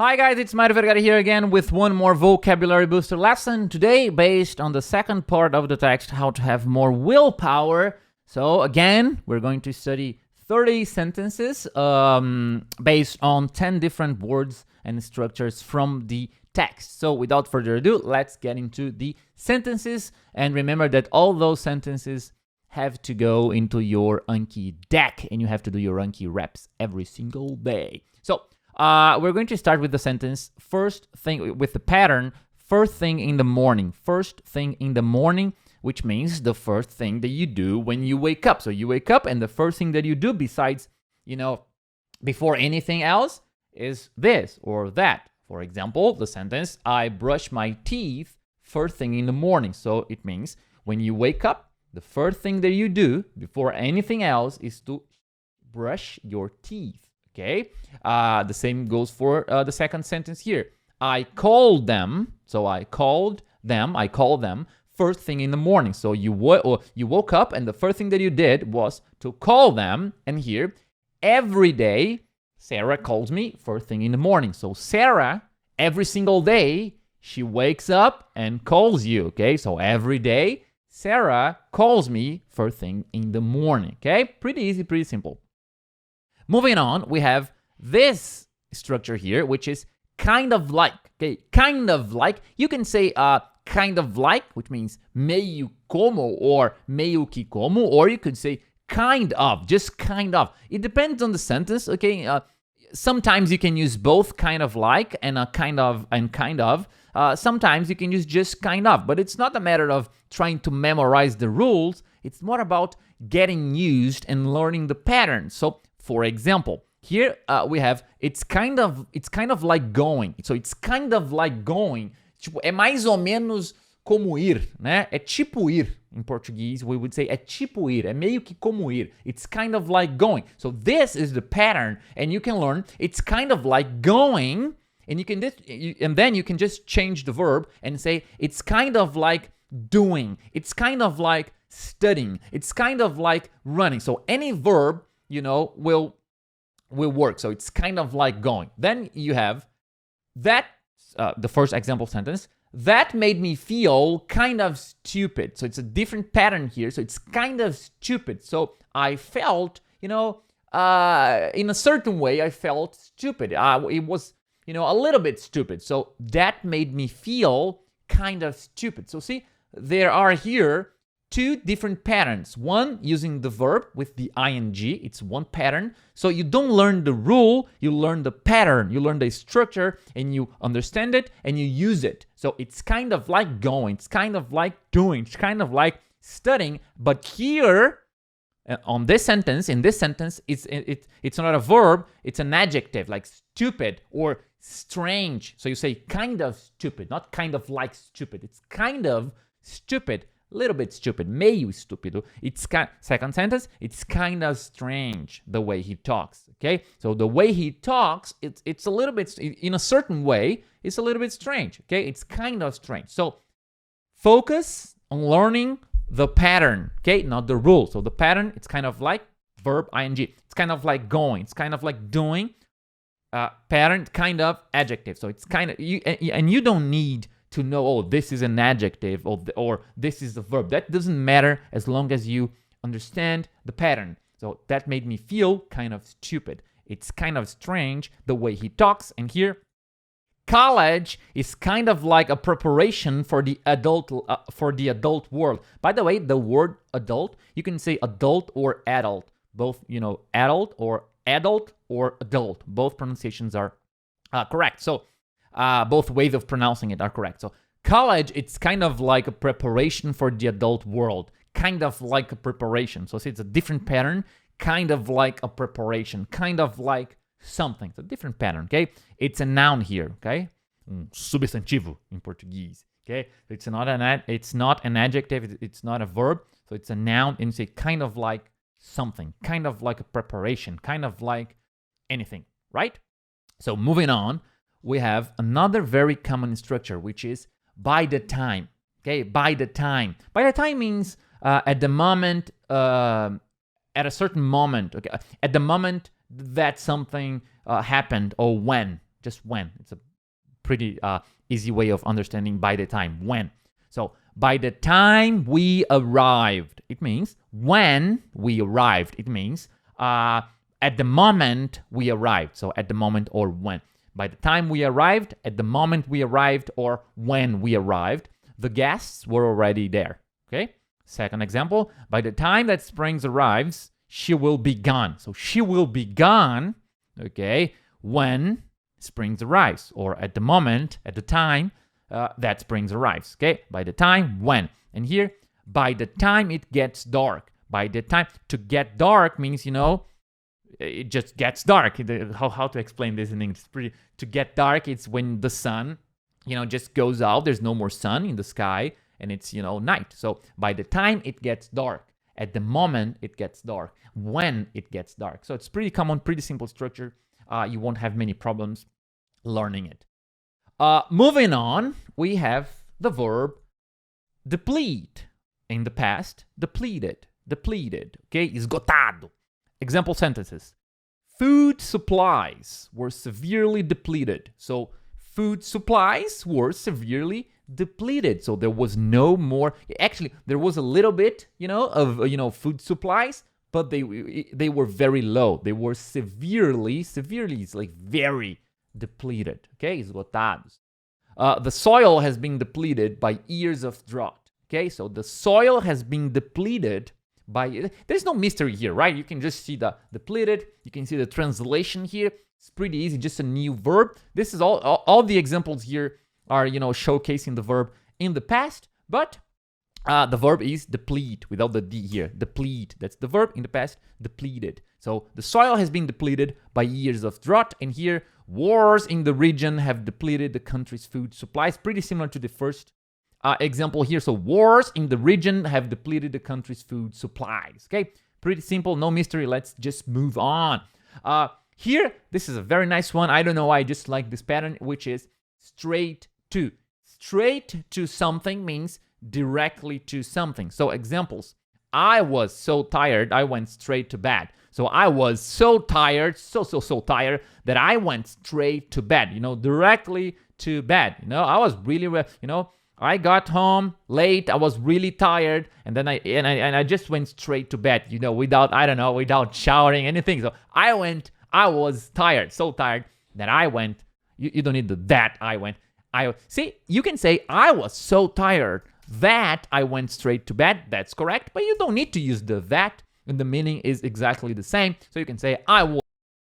Hi guys, it's Mário Vegali here again with one more vocabulary booster lesson. Today, based on the second part of the text, how to have more willpower. So again, we're going to study 30 sentences based on 10 different words and structures from the text. So without further ado, let's get into the sentences. And remember that all those sentences have to go into your Anki deck, and you have to do your Anki reps every single day. So we're going to start with the sentence, first thing, with the pattern, first thing in the morning. First thing in the morning, which means the first thing that you do when you wake up. So you wake up, and the first thing that you do besides, before anything else, is this or that. For example, the sentence, I brush my teeth first thing in the morning. So it means when you wake up, the first thing that you do before anything else is to brush your teeth. Okay, the same goes for the second sentence here. I called them, so I called them first thing in the morning. So you woke up, and the first thing that you did was to call them. And here, every day, Sarah calls me first thing in the morning. So Sarah, every single day, she wakes up and calls you. Okay, so every day, Sarah calls me first thing in the morning. Okay, pretty easy, pretty simple. Moving on, we have this structure here, which is kind of like. Okay, kind of like. You can say kind of like, which means meio como or meio que como, or you could say kind of, just kind of. It depends on the sentence, okay? Sometimes you can use both kind of like and kind of and kind of. Sometimes you can use just kind of, but it's not a matter of trying to memorize the rules. It's more about getting used and learning the patterns. So, for example, here we have it's kind of like going. So it's kind of like going. Tipo, é mais ou menos como ir, né? É tipo ir. In Portuguese, we would say é tipo ir. É meio que como ir. It's kind of like going. So this is the pattern, and you can learn it's kind of like going, and then you can just change the verb and say it's kind of like doing. It's kind of like studying. It's kind of like running. So any verb will work. So it's kind of like going. Then you have that, the first example sentence, that made me feel kind of stupid. So it's a different pattern here. So it's kind of stupid. So I felt, in a certain way, I felt stupid. It was, a little bit stupid. So that made me feel kind of stupid. So see, there are here two different patterns. One using the verb with the ing. It's one pattern. So you don't learn the rule, you learn the pattern. You learn the structure, and you understand it, and you use it. So it's kind of like going. It's kind of like doing. It's kind of like studying. But here, in this sentence, it's not a verb. It's an adjective, like stupid or strange. So you say kind of stupid, not kind of like stupid. It's kind of stupid. Little bit stupid, meio estúpido. Second sentence, it's kind of strange the way he talks, okay? So the way he talks, it's a little bit, in a certain way, it's a little bit strange, okay? It's kind of strange. So focus on learning the pattern, okay? Not the rule. So the pattern, it's kind of like verb, ing. It's kind of like going. It's kind of like doing. Pattern, kind of, adjective. So it's kind of, and you don't need to know, this is an adjective or this is a verb. That doesn't matter as long as you understand the pattern. So that made me feel kind of stupid. It's kind of strange the way he talks. And here, college is kind of like a preparation for the adult world. By the way, the word adult, you can say adult or adult. Both, adult or adult. Both pronunciations are correct. So both ways of pronouncing it are correct. So college, it's kind of like a preparation for the adult world. Kind of like a preparation. So see, it's a different pattern. Kind of like a preparation. Kind of like something. It's a different pattern, okay? It's a noun here, okay? Substantivo in Portuguese, okay? It's not an adjective. It's not a verb. So it's a noun, and you say kind of like something. Kind of like a preparation. Kind of like anything, right? So moving on, we have another very common structure, which is by the time. Okay, by the time. By the time means at the moment, at a certain moment. Okay, at the moment that something happened, or when. Just when. It's a pretty easy way of understanding by the time. When. So by the time we arrived, it means when we arrived. It means at the moment we arrived. So at the moment or when. By the time we arrived, at the moment we arrived, or when we arrived, the guests were already there. Okay? Second example, by the time that spring arrives, she will be gone. So she will be gone, okay, when spring arrives, or at the moment, at the time that spring arrives. Okay? By the time, when. And here, by the time it gets dark. By the time, to get dark means, it just gets dark. How to explain this in English? To get dark, it's when the sun, just goes out. There's no more sun in the sky, and it's, night. So by the time it gets dark, at the moment it gets dark, when it gets dark. So it's pretty common, pretty simple structure. You won't have many problems learning it. Moving on, we have the verb deplete. In the past, depleted. Okay, esgotado. Example sentences. Food supplies were severely depleted. So food supplies were severely depleted. So there was no more. Actually, there was a little bit, of food supplies, but they were very low. They were severely, it's like very depleted. Okay, esgotados. The soil has been depleted by years of drought. Okay, so the soil has been depleted by, there's no mystery here, right? You can just see the depleted. You can see the translation here. It's pretty easy, just a new verb. This is all the examples here are, showcasing the verb in the past, but the verb is deplete without the D here. Deplete, that's the verb in the past, depleted. So the soil has been depleted by years of drought, and here wars in the region have depleted the country's food supplies. Pretty similar to the first example here. So wars in the region have depleted the country's food supplies. Okay, pretty simple, no mystery. Let's just move on. Here, this is a very nice one. I don't know why, I just like this pattern, which is straight to. Straight to something means directly to something. So examples. I was so tired, I went straight to bed. So I was so tired, so tired that I went straight to bed, directly to bed. I was really, I got home late, I was really tired, and then I just went straight to bed, without showering, anything. So I was tired, so tired that I went, you don't need the that I went. See, you can say I was so tired that I went straight to bed. That's correct, but you don't need to use the that, and the meaning is exactly the same. So you can say I